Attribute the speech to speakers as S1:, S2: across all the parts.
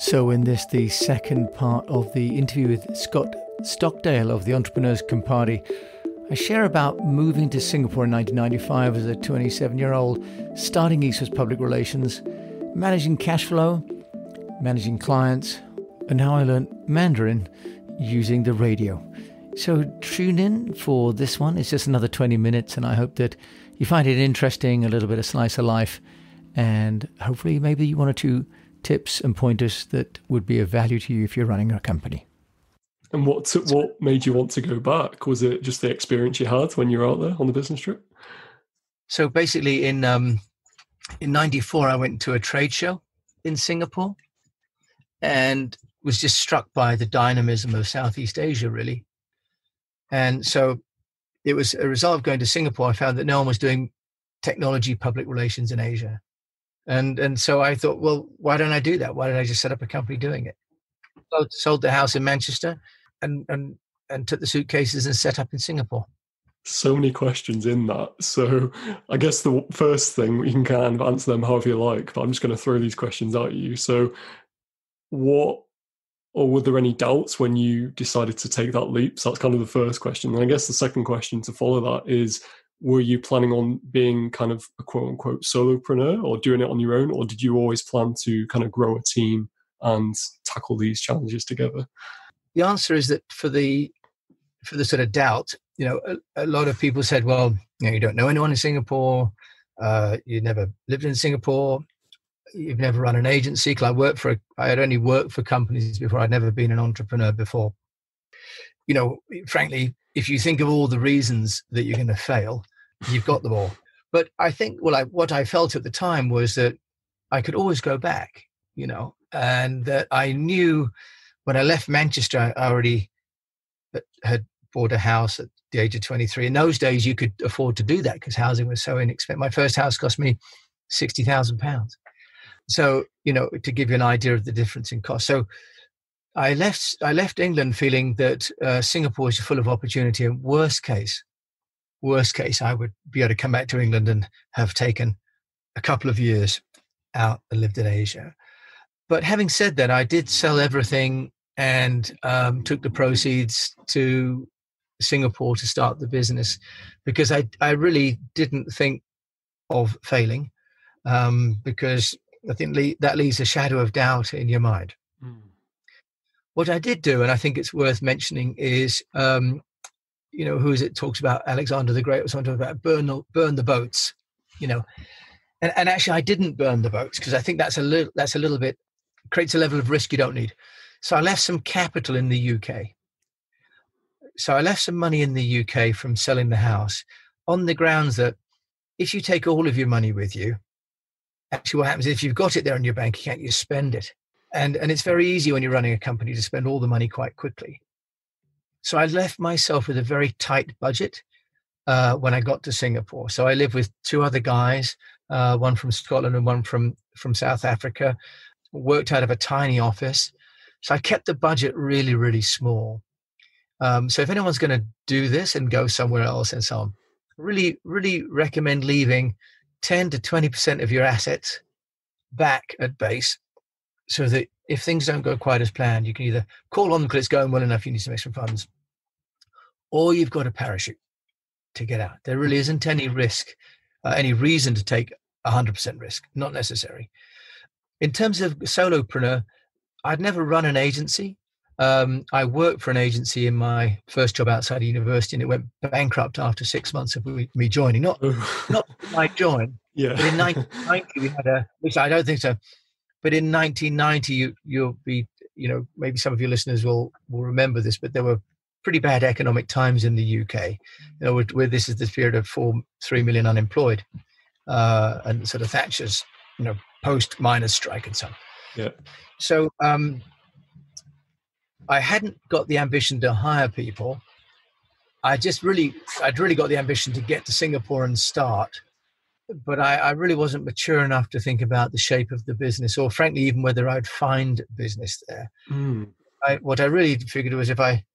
S1: So in this, the second part of the interview with Scott Stockdale of the Entrepreneurs Comparty, I share about moving to Singapore in 1995 as a 27-year-old, starting East West Public Relations, managing cash flow, managing clients, and how I learned Mandarin using the radio. So tune in for this one. It's just another 20 minutes, and I hope that you find it interesting, a little bit of slice of life, and hopefully maybe one or two tips and pointers that would be of value to you if you're running a company.
S2: And what made you want to go back? Was it just the experience you had when you were out there on the business trip?
S1: So basically in 94, I went to a trade show in Singapore and was just struck by the dynamism of Southeast Asia, really. And so it was a result of going to Singapore. I found that no one was doing technology public relations in Asia. And so I thought, well, why don't I do that? Why don't I just set up a company doing it? So sold the house in Manchester and took the suitcases and set up in Singapore.
S2: So many questions in that. So I guess the first thing, you can kind of answer them however you like, but I'm just going to throw these questions at you. So were there any doubts when you decided to take that leap? So that's kind of the first question. And I guess the second question to follow that is, were you planning on being kind of a quote unquote solopreneur or doing it on your own? Or did you always plan to kind of grow a team and tackle these challenges together?
S1: The answer is that for the sort of doubt, a lot of people said, well, you don't know anyone in Singapore. You never lived in Singapore. You've never run an agency. Because I had only worked for companies before. I'd never been an entrepreneur before. Frankly, if you think of all the reasons that you're going to fail, you've got them all. But I think, what I felt at the time was that I could always go back, and that I knew when I left Manchester, I already had bought a house at the age of 23. In those days, you could afford to do that because housing was so inexpensive. My first house cost me £60,000. So, to give you an idea of the difference in cost. So I left England feeling that Singapore is full of opportunity, and worst case, I would be able to come back to England and have taken a couple of years out and lived in Asia. But having said that, I did sell everything and took the proceeds to Singapore to start the business because I really didn't think of failing because I think that leaves a shadow of doubt in your mind. Mm. What I did do, and I think it's worth mentioning, is who is it talks about Alexander the Great or something about burn the boats, and actually I didn't burn the boats because I think that's a little bit creates a level of risk you don't need. So I left some capital in the UK. So I left some money in the UK from selling the house on the grounds that if you take all of your money with you, actually what happens is if you've got it there in your bank account, you spend it. And it's very easy when you're running a company to spend all the money quite quickly. So I left myself with a very tight budget when I got to Singapore. So I lived with two other guys, one from Scotland and one from South Africa, worked out of a tiny office. So I kept the budget really, really small. So if anyone's going to do this and go somewhere else and so on, really, really recommend leaving 10 to 20% of your assets back at base so that if things don't go quite as planned, you can either call on them because it's going well enough, you need some extra funds, or you've got a parachute to get out. There really isn't any risk, any reason to take 100% risk, not necessary. In terms of solopreneur, I'd never run an agency. I worked for an agency in my first job outside of university, and it went bankrupt after 6 months of me joining. Not I joined.
S2: Yeah.
S1: But in 1990 we had which I don't think so. But in 1990, you'll be, maybe some of your listeners will remember this, but there were pretty bad economic times in the UK. Where this is this period of 3 million unemployed, and sort of Thatcher's, post miners' strike and so on.
S2: Yeah.
S1: So I hadn't got the ambition to hire people. I'd really got the ambition to get to Singapore and start. But I really wasn't mature enough to think about the shape of the business, or frankly, even whether I'd find business there. Mm. What I really figured was if I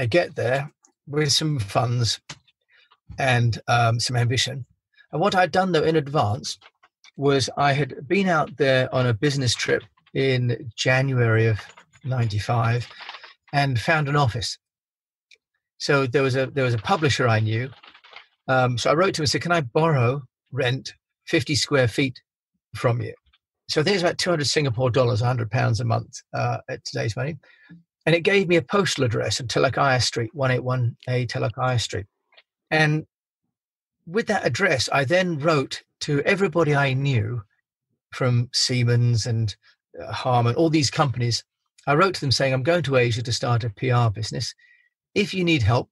S1: get there with some funds and some ambition. And what I'd done, though, in advance was I had been out there on a business trip in January of 95 and found an office. So there was a publisher I knew. So I wrote to him and said, can I rent 50 square feet from you? So I think it's about 200 Singapore dollars, £100 a month at today's money. And it gave me a postal address at Telakaya Street, 181A Telakaya Street. And with that address, I then wrote to everybody I knew from Siemens and Harman, all these companies. I wrote to them saying, I'm going to Asia to start a PR business. If you need help,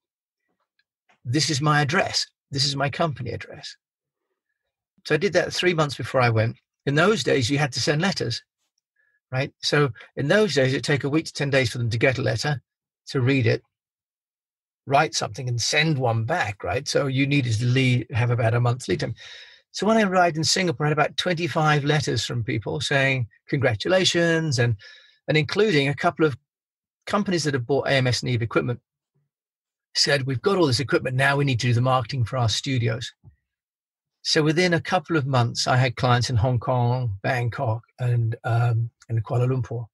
S1: this is my address. This is my company address. So I did that 3 months before I went. In those days, you had to send letters, right? So in those days, it'd take a week to 10 days for them to get a letter, to read it, write something and send one back, right? So you needed to have about a month's lead time. So when I arrived in Singapore, I had about 25 letters from people saying congratulations and including a couple of companies that have bought AMS Neve equipment said, we've got all this equipment, now we need to do the marketing for our studios. So within a couple of months, I had clients in Hong Kong, Bangkok, and Kuala Lumpur.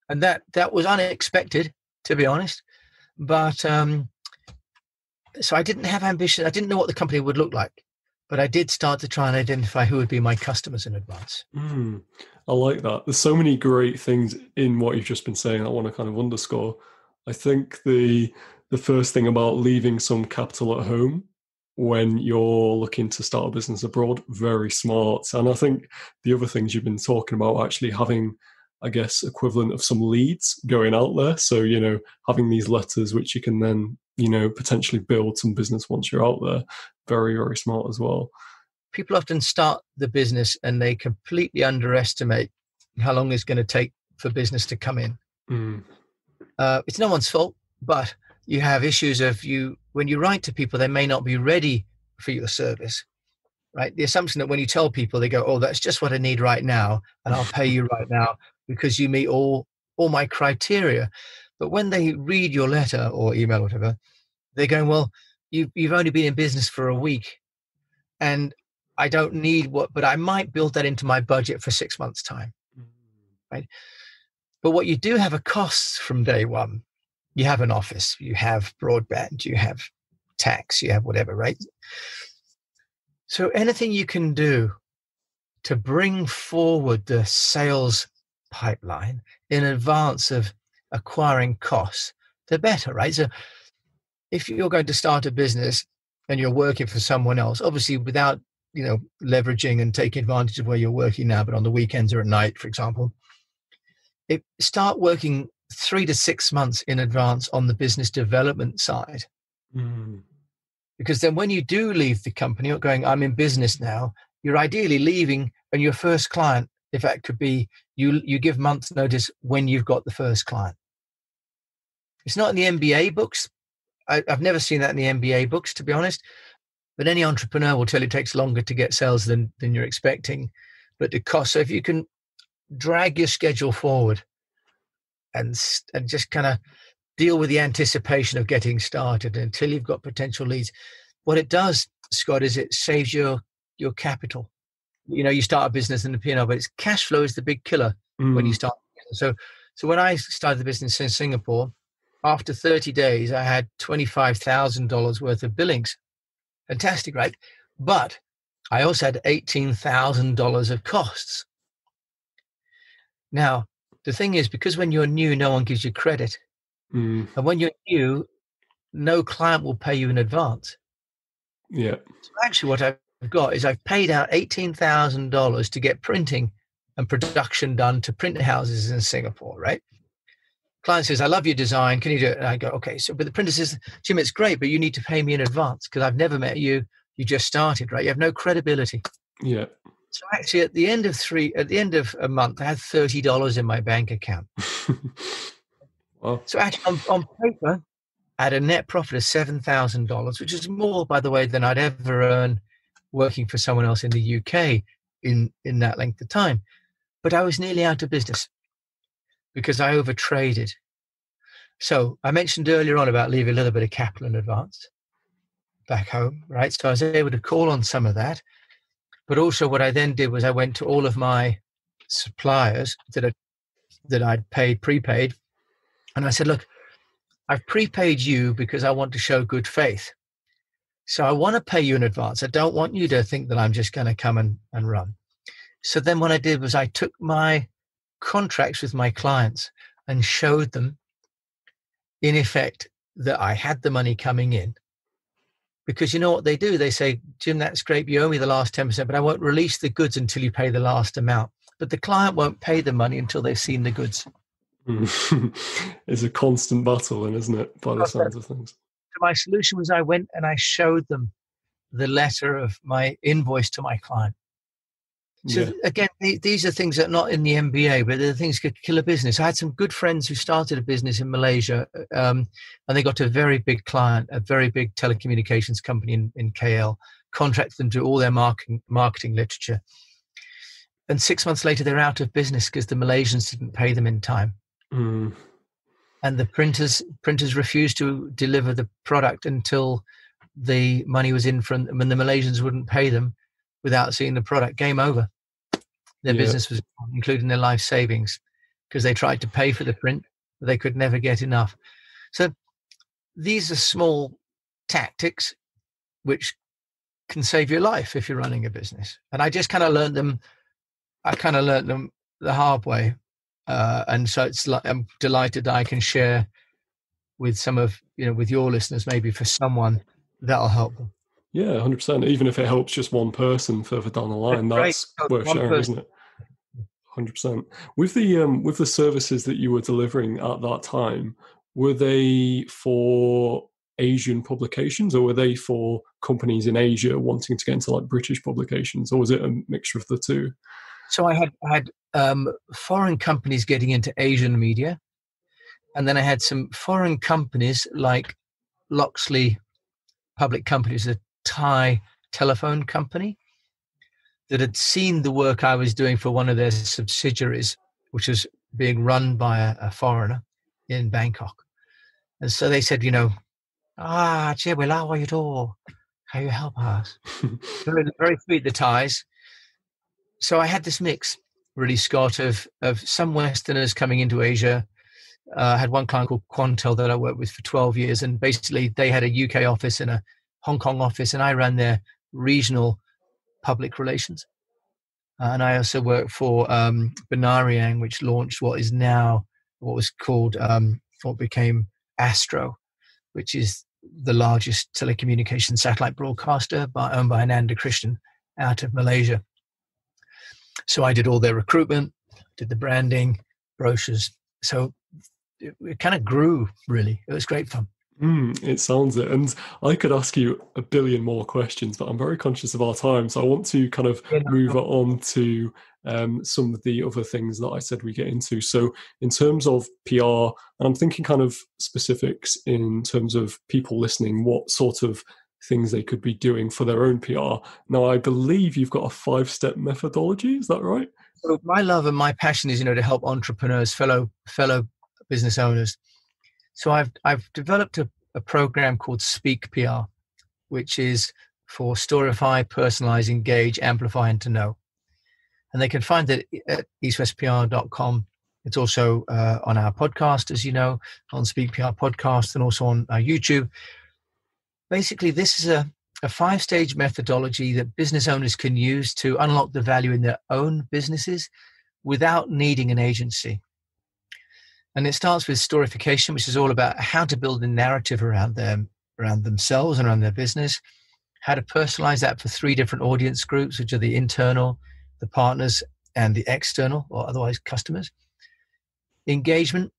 S1: And that was unexpected, to be honest. But so I didn't have ambition. I didn't know what the company would look like. But I did start to try and identify who would be my customers in advance.
S2: I like that. There's so many great things in what you've just been saying I want to kind of underscore. I think the first thing about leaving some capital at home when you're looking to start a business abroad, very smart. And I think the other things you've been talking about, actually having, I guess, equivalent of some leads going out there. So, having these letters, which you can then, potentially build some business once you're out there. Very, very smart as well.
S1: People often start the business and they completely underestimate how long it's going to take for business to come in. It's no one's fault, but you have issues of when you write to people, they may not be ready for your service, right? The assumption that when you tell people, they go, oh, that's just what I need right now, and I'll pay you right now because you meet all my criteria. But when they read your letter or email or whatever, they're going, well, you've only been in business for a week, and I don't need but I might build that into my budget for 6 months' time, right? But what you do have are costs from day one. You have an office, you have broadband, you have tax, you have whatever, right? So anything you can do to bring forward the sales pipeline in advance of acquiring costs, the better, right? So if you're going to start a business and you're working for someone else, obviously without, leveraging and taking advantage of where you're working now, but on the weekends or at night, for example, start working 3 to 6 months in advance on the business development side. Because then when you do leave the company, you're going, I'm in business now, you're ideally leaving, and your first client, if that could be, you give months notice when you've got the first client. It's not in the MBA books. I've never seen that in the MBA books, to be honest. But any entrepreneur will tell you it takes longer to get sales than you're expecting. But the cost, so if you can drag your schedule forward and just kind of deal with the anticipation of getting started until you've got potential leads. What it does, Scott, is it saves your capital. You start a business in the P&L, but it's cash flow is the big killer when you start. So when I started the business in Singapore, after 30 days, I had $25,000 worth of billings. Fantastic, right? But I also had $18,000 of costs. Now, the thing is, because when you're new, no one gives you credit. And when you're new, no client will pay you in advance.
S2: Yeah.
S1: So actually what I've got is I've paid out $18,000 to get printing and production done to print houses in Singapore, right? Client says, I love your design. Can you do it? And I go, okay. So, but the printer says, Jim, it's great, but you need to pay me in advance because I've never met you. You just started, right? You have no credibility.
S2: Yeah.
S1: So actually at the end of a month, I had $30 in my bank account.
S2: Wow.
S1: So actually on paper, I had a net profit of $7,000, which is more, by the way, than I'd ever earn working for someone else in the UK in that length of time. But I was nearly out of business because I overtraded. So I mentioned earlier on about leaving a little bit of capital in advance back home, right? So I was able to call on some of that. But also what I then did was I went to all of my suppliers that had that I'd prepaid. And I said, look, I've prepaid you because I want to show good faith. So I want to pay you in advance. I don't want you to think that I'm just going to come and run. So then what I did was I took my contracts with my clients and showed them, in effect, that I had the money coming in. Because you know what they do? They say, Jim, that's great. You owe me the last 10%, but I won't release the goods until you pay the last amount. But the client won't pay the money until they've seen the goods.
S2: It's a constant battle, then, isn't it, by the sounds of things?
S1: So my solution was I went and I showed them the letter of my invoice to my client. So again, these are things that are not in the MBA, but they're things that could kill a business. I had some good friends who started a business in Malaysia, and they got to a very big client, a very big telecommunications company in KL, contracted them to do all their marketing literature. And 6 months later, they're out of business because the Malaysians didn't pay them in time.
S2: Mm.
S1: And the printers refused to deliver the product until the money was in from them, and the Malaysians wouldn't pay them without seeing the product. Game over. Their business was including their life savings because they tried to pay for the print, but they could never get enough. So these are small tactics which can save your life if you're running a business. And I just kind of learned them. I kind of learned them the hard way. And so it's like, I'm delighted that I can share with some of, with your listeners, maybe for someone that'll help them.
S2: Yeah, 100%. Even if it helps just one person further down the line, that's worth sharing, isn't it? 100%. With the services that you were delivering at that time, were they for Asian publications, or were they for companies in Asia wanting to get into like British publications, or was it a mixture of the two?
S1: So I had foreign companies getting into Asian media, and then I had some foreign companies like Loxley Public Companies, a Thai telephone company, that had seen the work I was doing for one of their subsidiaries, which was being run by a foreigner in Bangkok. And so they said, Chia we lao wa you do. Can you help us? Very, very sweet, the Thais. So I had this mix, really, Scott, of some Westerners coming into Asia. I had one client called Quantel that I worked with for 12 years. And basically they had a UK office and a Hong Kong office, and I ran their regional public relations. And I also worked for Benariang, which launched what became Astro, which is the largest telecommunications satellite broadcaster owned by Ananda Christian out of Malaysia. So I did all their recruitment, did the branding, brochures. So it kind of grew, really. It was great fun.
S2: It sounds it. And I could ask you a billion more questions, but I'm very conscious of our time. So I want to kind of move on to some of the other things that I said we get into. So in terms of PR, and I'm thinking kind of specifics in terms of people listening, what sort of things they could be doing for their own PR. Now, I believe you've got a 5-step methodology. Is that right?
S1: So my love and my passion is, to help entrepreneurs, fellow business owners. So I've developed a program called Speak PR, which is for Storify, Personalize, Engage, Amplify, and to Know. And they can find it at eastwestpr.com. It's also on our podcast, as you know, on Speak PR podcast, and also on our YouTube. Basically, this is a 5-stage methodology that business owners can use to unlock the value in their own businesses without needing an agency. And it starts with storification, which is all about how to build a narrative around themselves and around their business, how to personalize that for 3 different audience groups, which are the internal, the partners, and the external, or otherwise customers. Engagement,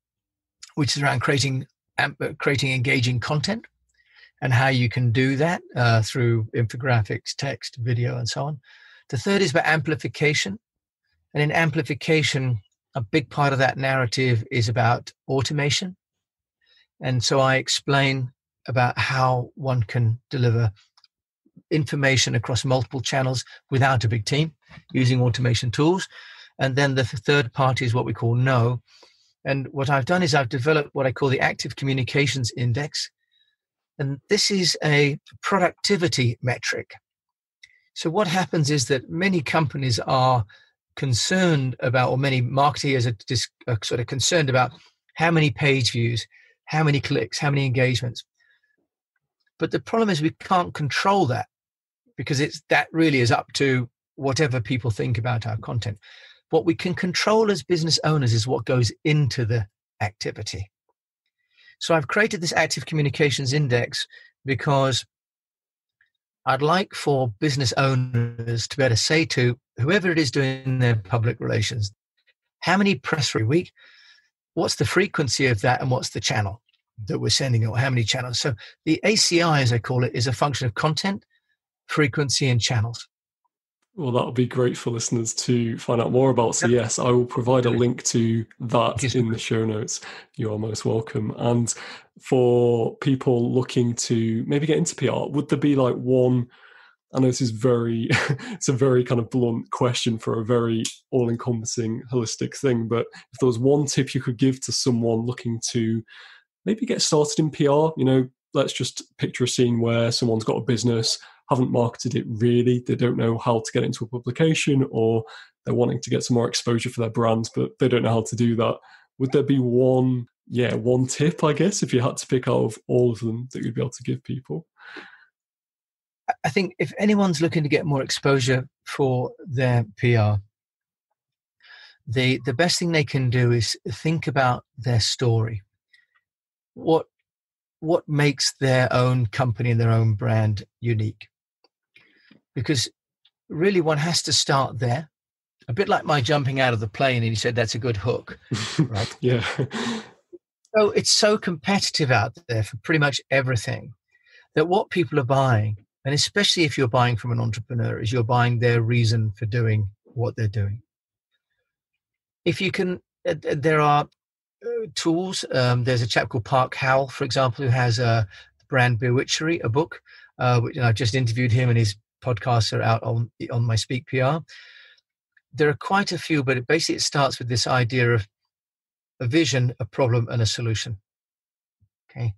S1: which is around creating engaging content, and how you can do that through infographics, text, video, and so on. The third is about amplification. And in amplification, a big part of that narrative is about automation. And so I explain about how one can deliver information across multiple channels without a big team using automation tools. And then the third part is what we call Know. And what I've done is I've developed what I call the Active Communications Index. And this is a productivity metric. So what happens is that many companies are concerned about, or many marketeers are sort of concerned about how many page views, how many clicks, how many engagements. But the problem is we can't control that, because that really is up to whatever people think about our content. What we can control as business owners is what goes into the activity. So I've created this active communications index because I'd like for business owners to be able to say to whoever it is doing their public relations, how many press a week, what's the frequency of that, and what's the channel that we're sending, or how many channels. So the ACI, as I call it, is a function of content, frequency, and channels.
S2: Well, that would be great for listeners to find out more about. So yes, I will provide a link to that in the show notes. You are most welcome. And for people looking to maybe get into PR, would there be like one, I know this is it's a very kind of blunt question for a very all-encompassing, holistic thing, but if there was one tip you could give to someone looking to maybe get started in PR, let's just picture a scene where someone's got a business, haven't marketed it really, they don't know how to get into a publication, or they're wanting to get some more exposure for their brand, but they don't know how to do that. Would there be one tip, I guess, if you had to pick out of all of them that you'd be able to give people?
S1: I think if anyone's looking to get more exposure for their PR, the best thing they can do is think about their story. What makes their own company and their own brand unique? Because really one has to start there. A bit like my jumping out of the plane, and you said that's a good hook, right?
S2: Yeah.
S1: So it's so competitive out there for pretty much everything that what people are buying, and especially if you're buying from an entrepreneur, is you're buying their reason for doing what they're doing. If you can, there are tools. There's a chap called Park Howell, for example, who has a brand Bewitchery, a book, which I just interviewed him, and his podcasts are out on my Speak PR. There are quite a few, but it starts with this idea of a vision, a problem, and a solution. Okay.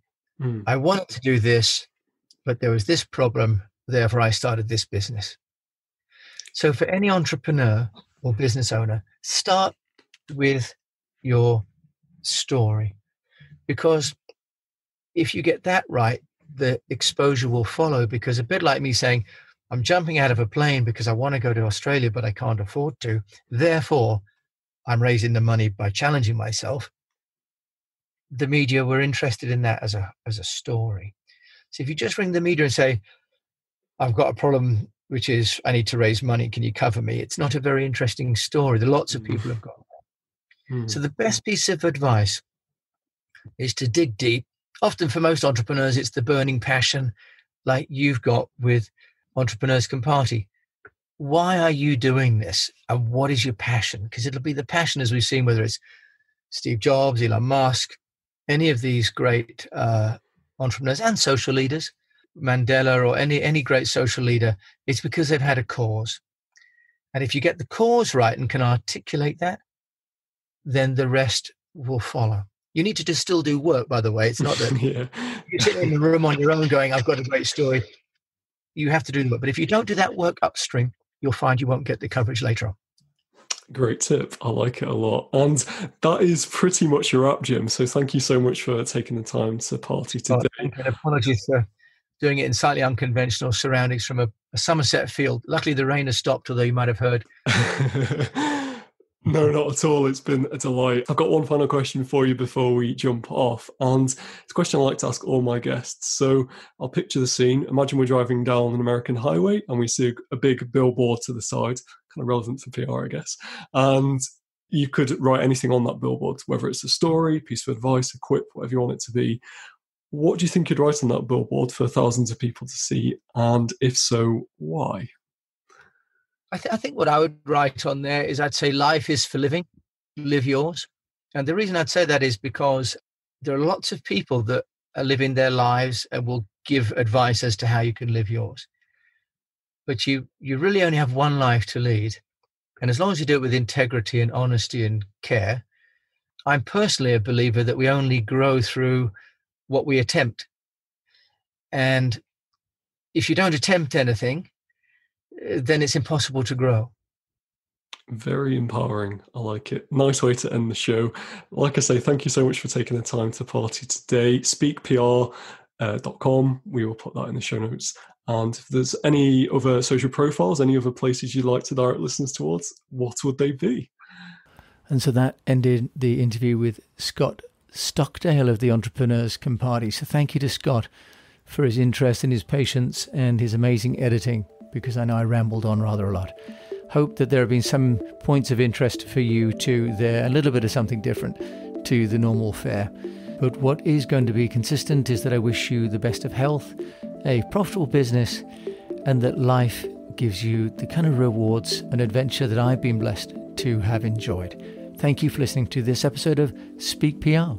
S1: I wanted to do this, but there was this problem, therefore I started this business. So for any entrepreneur or business owner, start with your story, because if you get that right, the exposure will follow. Because a bit like me saying, I'm jumping out of a plane because I want to go to Australia, but I can't afford to. Therefore, I'm raising the money by challenging myself. The media were interested in that as a story. So if you just ring the media and say, I've got a problem, which is I need to raise money, can you cover me? It's not a very interesting story. Lots of people have got that. So the best piece of advice is to dig deep. Often for most entrepreneurs, it's the burning passion like you've got with Entrepreneurs Can Party. Why are you doing this? And what is your passion? Because it'll be the passion, as we've seen, whether it's Steve Jobs, Elon Musk, any of these great entrepreneurs and social leaders, Mandela, or any great social leader, it's because they've had a cause. And if you get the cause right and can articulate that, then the rest will follow. You need to just still do work, by the way. It's not that you're sitting in the room on your own going, I've got a great story. You have to do the work. But if you don't do that work upstream, you'll find you won't get the coverage later on.
S2: Great tip. I like it a lot. And that is pretty much your wrap, Jim. So thank you so much for taking the time to party today.
S1: And apologies for doing it in slightly unconventional surroundings from a Somerset field. Luckily, the rain has stopped, although you might have heard.
S2: No, not at all. It's been a delight. I've got one final question for you before we jump off. And it's a question I like to ask all my guests. So I'll picture the scene. Imagine we're driving down an American highway and we see a big billboard to the side, kind of relevant for PR, I guess. And you could write anything on that billboard, whether it's a story, piece of advice, a quip, whatever you want it to be. What do you think you'd write on that billboard for thousands of people to see? And if so, why?
S1: I think what I would write on there is I'd say life is for living, live yours. And the reason I'd say that is because there are lots of people that are living their lives and will give advice as to how you can live yours. But you really only have one life to lead. And as long as you do it with integrity and honesty and care, I'm personally a believer that we only grow through what we attempt. And if you don't attempt anything, then it's impossible to grow.
S2: Very empowering. I like it. Nice way to end the show. Like I say, thank you so much for taking the time to party today. Speakpr.com. We will put that in the show notes. And if there's any other social profiles, any other places you'd like to direct listeners towards, what would they be?
S3: And so that ended the interview with Scott Stockdale of the Entrepreneurs Party. So thank you to Scott for his interest and his patience and his amazing editing, because I know I rambled on rather a lot. Hope that there have been some points of interest for you too there, a little bit of something different to the normal fare. But what is going to be consistent is that I wish you the best of health, a profitable business, and that life gives you the kind of rewards and adventure that I've been blessed to have enjoyed. Thank you for listening to this episode of Speak PR.